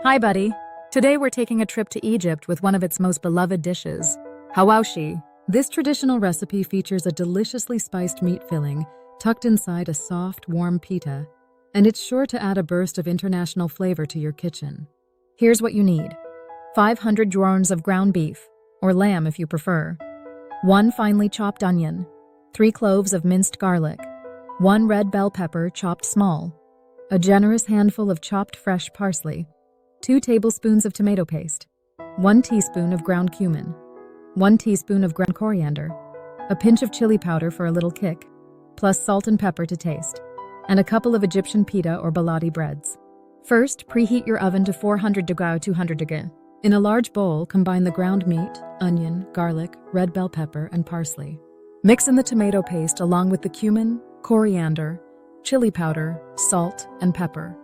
Hi, buddy. Today we're taking a trip to Egypt with one of its most beloved dishes, Hawawshi. This traditional recipe features a deliciously spiced meat filling tucked inside a soft, warm pita, and it's sure to add a burst of international flavor to your kitchen. Here's what you need: 500 grams of ground beef, or lamb if you prefer, 1 finely chopped onion, 3 cloves of minced garlic, 1 red bell pepper chopped small, a generous handful of chopped fresh parsley, 2 tablespoons of tomato paste, 1 teaspoon of ground cumin, 1 teaspoon of ground coriander, a pinch of chili powder for a little kick, plus salt and pepper to taste, and a couple of Egyptian pita or baladi breads. First, preheat your oven to 400 degrees 200 degrees. In a large bowl, combine the ground meat, onion, garlic, red bell pepper, and parsley. Mix in the tomato paste along with the cumin, coriander, chili powder, salt, and pepper.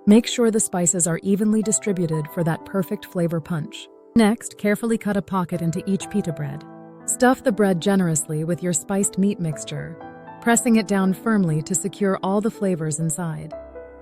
Make sure the spices are evenly distributed for that perfect flavor punch. Next, carefully cut a pocket into each pita bread. Stuff the bread generously with your spiced meat mixture, pressing it down firmly to secure all the flavors inside.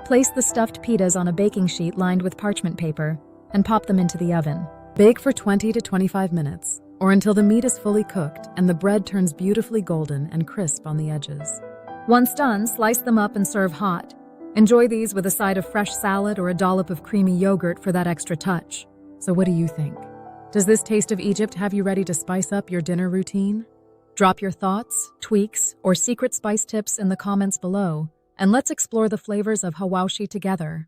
Place the stuffed pitas on a baking sheet lined with parchment paper and pop them into the oven. Bake for 20 to 25 minutes, or until the meat is fully cooked and the bread turns beautifully golden and crisp on the edges. Once done, slice them up and serve hot. Enjoy these with a side of fresh salad or a dollop of creamy yogurt for that extra touch. So what do you think? Does this taste of Egypt have you ready to spice up your dinner routine? Drop your thoughts, tweaks, or secret spice tips in the comments below, and let's explore the flavors of Hawawshi together.